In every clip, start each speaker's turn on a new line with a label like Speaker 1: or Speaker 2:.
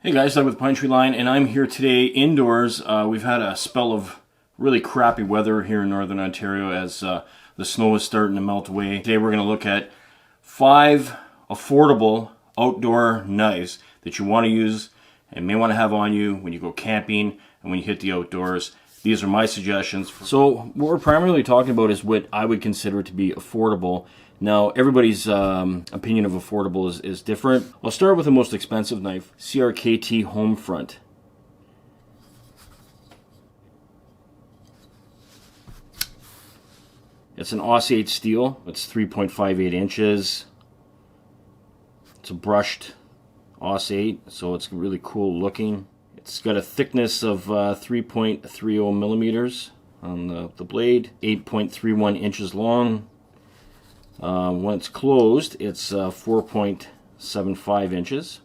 Speaker 1: Hey guys, I'm with Pinetree Line, and I'm here today indoors. We've had a spell of really crappy weather here in Northern Ontario as the snow is starting to melt away. Today we're going to look at 5 affordable outdoor knives that you want to use and may want to have on you when you go camping and when you hit the outdoors. These are my suggestions. So what we're primarily talking about is what I would consider to be affordable. Now, everybody's opinion of affordable is different. I'll start with the most expensive knife, CRKT Homefront. It's an Aus 8 steel. It's 3.58 inches. It's a brushed Aus 8, so it's really cool looking. It's got a thickness of 3.30 millimeters on the blade, 8.31 inches long. When it's closed, it's 4.75 inches,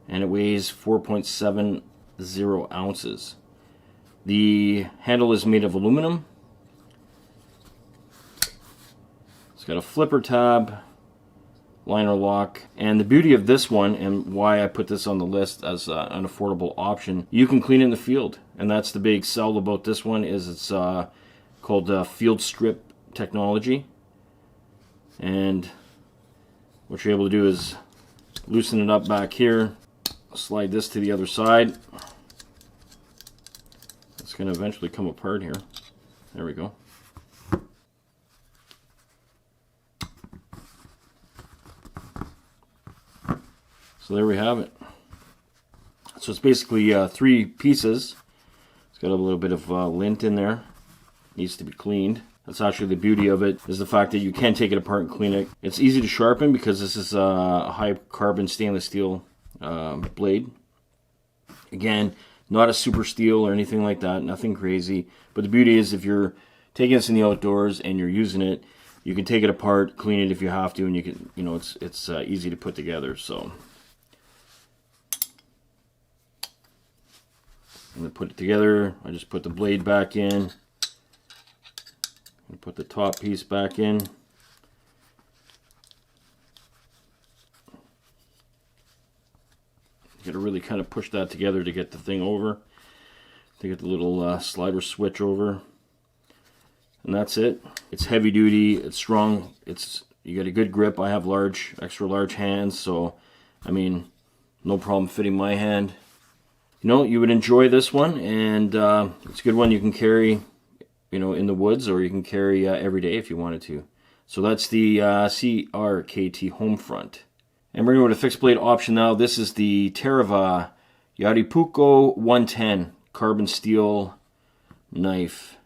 Speaker 1: and it weighs 4.70 ounces. The handle is made of aluminum. It's got a flipper tab, liner lock, and the beauty of this one, and why I put this on the list as an affordable option, you can clean it in the field, and that's the big sell about this one. Is it's called field strip technology. And what you're able to do is loosen it up back here, slide this to the other side. It's going to eventually come apart here. There we go. So there we have it. So it's basically 3 pieces. It's got a little bit of lint in there. Needs to be cleaned. That's actually the beauty of it, is the fact that you can take it apart and clean it. It's easy to sharpen because this is a high carbon stainless steel blade. Again, not a super steel or anything like that, nothing crazy. But the beauty is if you're taking this in the outdoors and you're using it, you can take it apart, clean it if you have to, and you can, it's easy to put together. So I'm gonna put it together. I just put the blade back in. And put the top piece back in. You got to really kind of push that together to get the thing over, to get the little slider switch over, and that's it. It's heavy duty. It's strong. You got a good grip. I have extra large hands, so I mean, no problem fitting my hand. You would enjoy this one, and it's a good one you can carry in the woods, or you can carry every day if you wanted to. So that's the CRKT Homefront. And we're going to go to fixed blade option now. This is the Terava Yari Puko 110 carbon steel knife.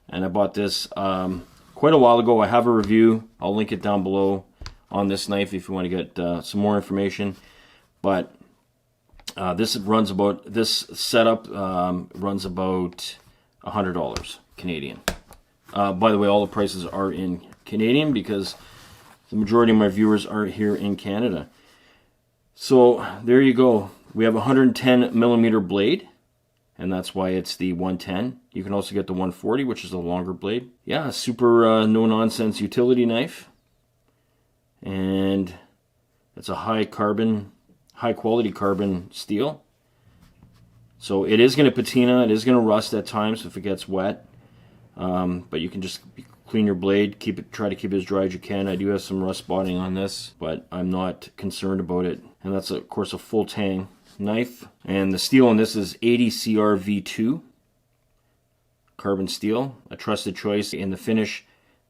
Speaker 1: And I bought this quite a while ago. I have a review. I'll link it down below on this knife if you want to get some more information. But this setup runs about $100 Canadian. By the way, all the prices are in Canadian because the majority of my viewers are here in Canada. So there you go. We have a 110 millimeter blade, and that's why it's the 110. You can also get the 140, which is a longer blade. Yeah, super no-nonsense utility knife. And it's a high quality carbon steel. So it is going to patina, it is going to rust at times if it gets wet. But you can just clean your blade, try to keep it as dry as you can. I do have some rust spotting on this, but I'm not concerned about it. And that's, of course, a full tang knife. And the steel on this is 80 CRV2 carbon steel, a trusted choice in the Finnish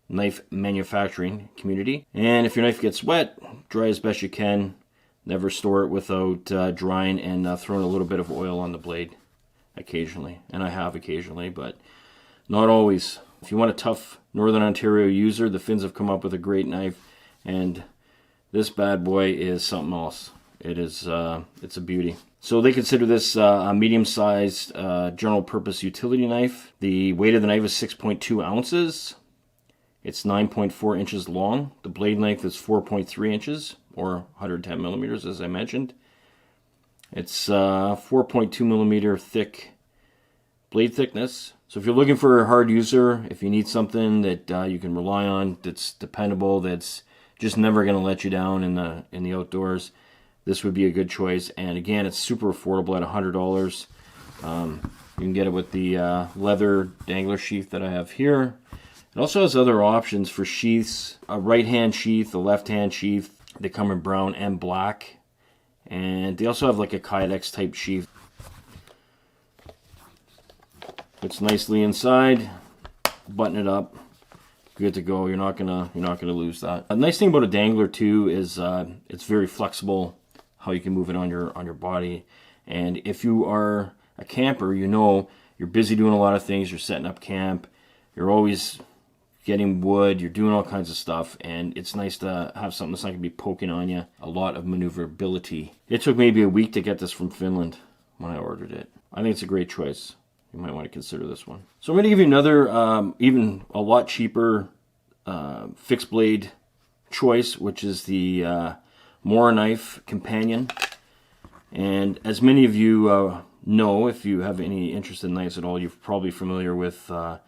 Speaker 1: knife manufacturing community. And if your knife gets wet, dry as best you can. Never store it without drying and throwing a little bit of oil on the blade occasionally. And I have occasionally, but not always. If you want a tough Northern Ontario user, the Finns have come up with a great knife, and this bad boy is something else. It's a beauty. So they consider this a medium-sized general-purpose utility knife. The weight of the knife is 6.2 ounces. It's 9.4 inches long. The blade length is 4.3 inches, or 110 millimeters, as I mentioned. It's 4.2 millimeter thick blade thickness. So if you're looking for a hard user, if you need something that you can rely on, that's dependable, that's just never going to let you down in the outdoors, this would be a good choice. And again, it's super affordable at $100. You can get it with the leather dangler sheath that I have here. It also has other options for sheaths, a right-hand sheath, a left-hand sheath. They come in brown and black. And they also have like a Kydex type sheath. Fits nicely inside. Button it up. Good to go. You're not gonna lose that. A nice thing about a dangler too is it's very flexible. How you can move it on your body. And if you are a camper, you know you're busy doing a lot of things. You're setting up camp. You're always getting wood. You're doing all kinds of stuff, and it's nice to have something that's not gonna be poking on you. A lot of maneuverability. It took maybe a week to get this from Finland when I ordered it. I think it's a great choice. You might want to consider this one. So I'm going to give you another, even a lot cheaper fixed blade choice, which is the Mora knife companion. And as many of you know, if you have any interest in knives at all, you're probably familiar with the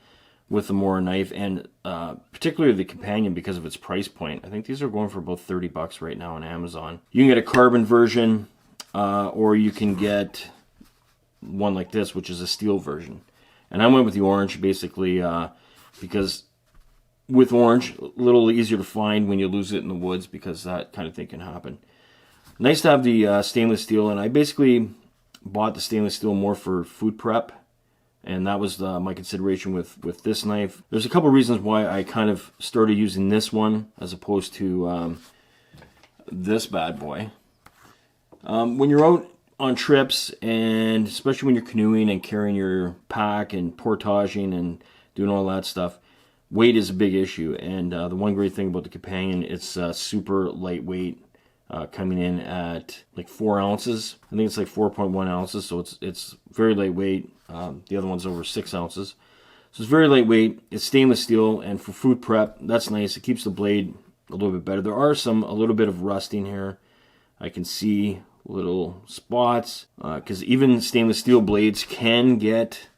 Speaker 1: Mora knife, and particularly the companion because of its price point. I think these are going for about $30 right now on Amazon. You can get a carbon version, or you can get one like this, which is a steel version. And I went with the orange basically because with orange, a little easier to find when you lose it in the woods, because that kind of thing can happen. Nice to have the stainless steel, and I basically bought the stainless steel more for food prep, and that was my consideration with this knife. There's a couple reasons why I kind of started using this one as opposed to this bad boy. When you're out on trips, and especially when you're canoeing and carrying your pack and portaging and doing all that stuff, weight is a big issue. And the one great thing about the companion, it's super lightweight, coming in at like 4 ounces. I think it's like 4.1 ounces, so it's very lightweight. The other one's over 6 ounces, so it's very lightweight. It's stainless steel, and for food prep, that's nice. It keeps the blade a little bit better. There are a little bit of rusting here. I can see little spots, because even stainless steel blades can get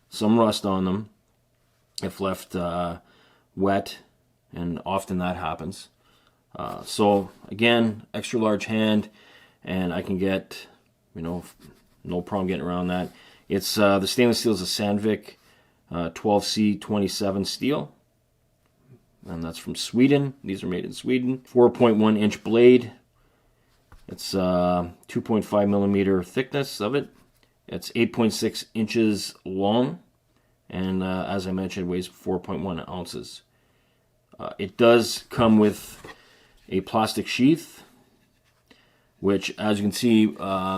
Speaker 1: some rust on them if left wet, and often that happens. So again, extra large hand, and I can get, no problem getting around that. It's the stainless steel is a Sandvik 12C27 steel, and that's from Sweden. These are made in Sweden. 4.1 inch blade. It's 2.5 millimeter thickness of it. It's 8.6 inches long, and as I mentioned, weighs 4.1 ounces. It does come with a plastic sheath, which, as you can see,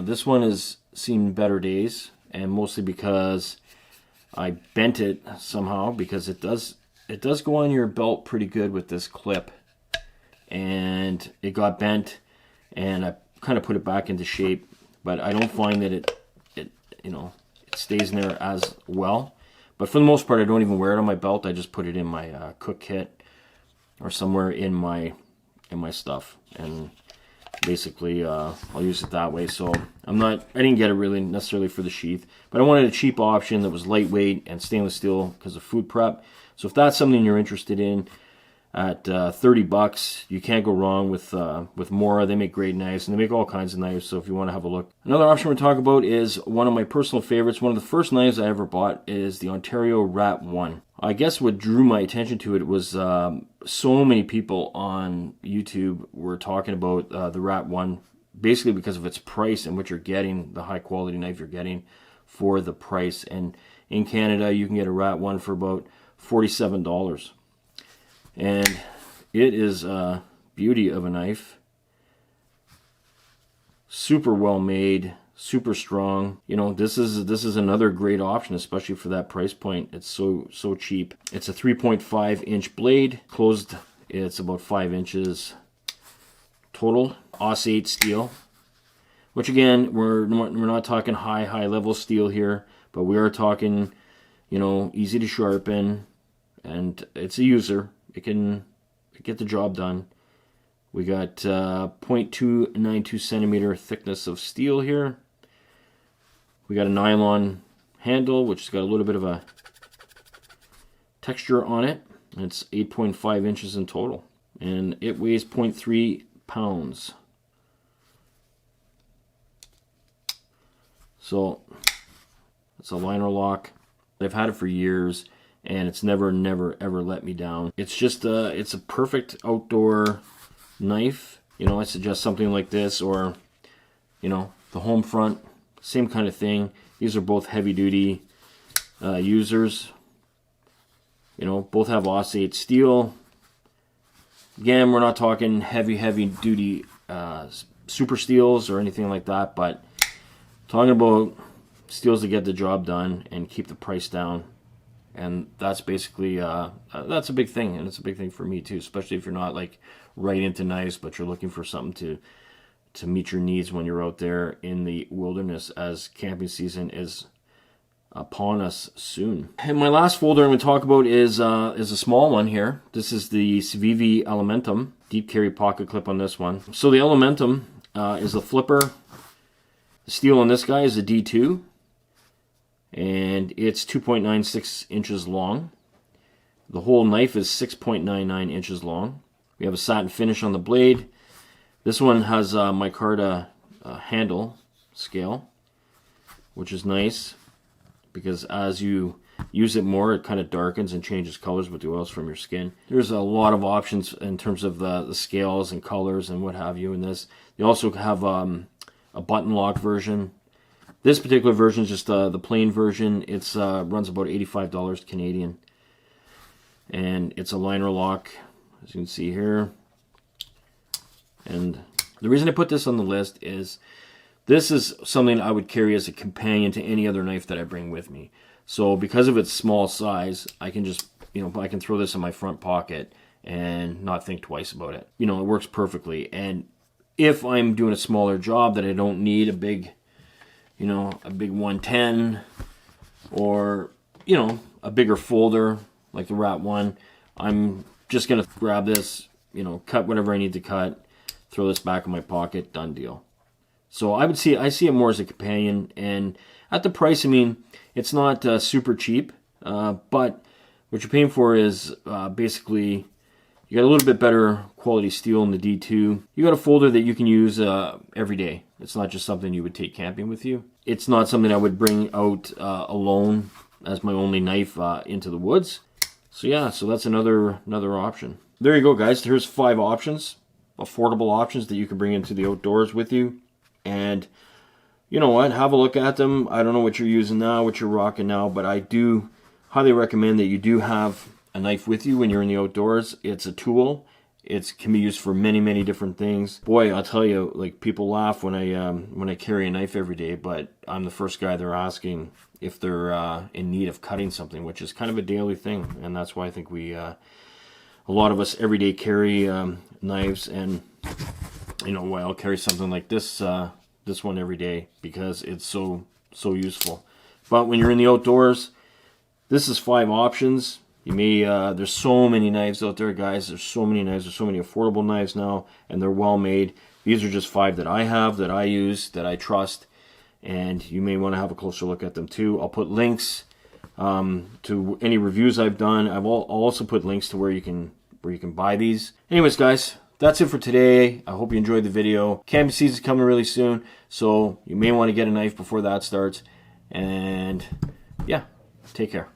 Speaker 1: this one has seen better days, and mostly because I bent it somehow, because it does go on your belt pretty good with this clip, and it got bent, and I kind of put it back into shape, but I don't find that it stays in there as well. But for the most part, I don't even wear it on my belt. I just put it in my cook kit or somewhere in my stuff, and basically I'll use it that way. So I didn't get it really necessarily for the sheath, but I wanted a cheap option that was lightweight and stainless steel because of food prep. So if that's something you're interested in, at $30, you can't go wrong with Mora. They make great knives, and they make all kinds of knives, so if you want to have a look. Another option we're talking about is one of my personal favorites. One of the first knives I ever bought is the Ontario Rat 1. I guess what drew my attention to it was so many people on YouTube were talking about the Rat 1, basically because of its price and what you're getting, the high quality knife you're getting for the price. And in Canada, you can get a Rat 1 for about $47. And it is a beauty of a knife. Super well made, super strong. This is another great option, especially for that price point. It's so cheap. It's a 3.5 inch blade. Closed, it's about 5 inches total. Aus 8 steel, which again, we're not talking high level steel here, but we are talking, easy to sharpen, and it's a user. It can get the job done. We got 0.292 centimeter thickness of steel here. We got a nylon handle, which has got a little bit of a texture on it. It's 8.5 inches in total, and it weighs 0.3 pounds. So it's a liner lock. I've had it for years, and it's never ever let me down. It's just it's a perfect outdoor knife. You know, I suggest something like this, or you know, the Homefront, same kind of thing. These are both heavy duty users. You know, both have oscillate steel. Again, we're not talking heavy duty super steels or anything like that, but talking about steels to get the job done and keep the price down. And that's basically that's a big thing, and it's a big thing for me too, especially if you're not like right into knives, but you're looking for something to meet your needs when you're out there in the wilderness, as camping season is upon us soon. And my last folder I'm going to talk about is a small one here. This is the Civivi Elementum deep carry pocket clip on this one. So the Elementum is the flipper. The steel on this guy is a D2, and it's 2.96 inches long. The whole knife is 6.99 inches long. We have a satin finish on the blade. This one has a micarta handle scale, which is nice, because as you use it more, it kind of darkens and changes colors with the oils from your skin. There's a lot of options in terms of the scales and colors and what have you in this. They also have a button lock version. This particular version is just the plain version. It's runs about $85 Canadian. And it's a liner lock, as you can see here. And the reason I put this on the list is this is something I would carry as a companion to any other knife that I bring with me. So because of its small size, I can just, you know, I can throw this in my front pocket and not think twice about it. You know, it works perfectly. And if I'm doing a smaller job that I don't need a big, you know, a big 110 or, you know, a bigger folder like the Rat 1, I'm just going to grab this, you know, cut whatever I need to cut, throw this back in my pocket, done deal. So I see it more as a companion, and at the price, I mean, it's not super cheap, but what you're paying for is basically you got a little bit better quality steel in the D2. You got a folder that you can use every day. It's not just something you would take camping with you. It's not something I would bring out alone as my only knife into the woods. So yeah, so that's another option. There you go, guys. Here's 5 options, affordable options that you can bring into the outdoors with you. And you know what, have a look at them. I don't know what you're using now, what you're rocking now, but I do highly recommend that you do have a knife with you when you're in the outdoors. It's a tool. It can be used for many different things. Boy, I'll tell you, like, people laugh when I carry a knife every day, but I'm the first guy they're asking if they're in need of cutting something, which is kind of a daily thing. And that's why I think a lot of us every day carry knives. And you know why I'll carry something like this this one every day, because it's so useful. But when you're in the outdoors, this is 5 options. You may there's so many knives out there, guys. There's so many knives. There's so many affordable knives now, and they're well made. These are just 5 that I have, that I use, that I trust, and you may want to have a closer look at them too. I'll put links to any reviews I've done. I'll also put links to where you can buy these. Anyways, guys, that's it for today. I hope you enjoyed the video. Camping season's coming really soon, so you may want to get a knife before that starts. And yeah, take care.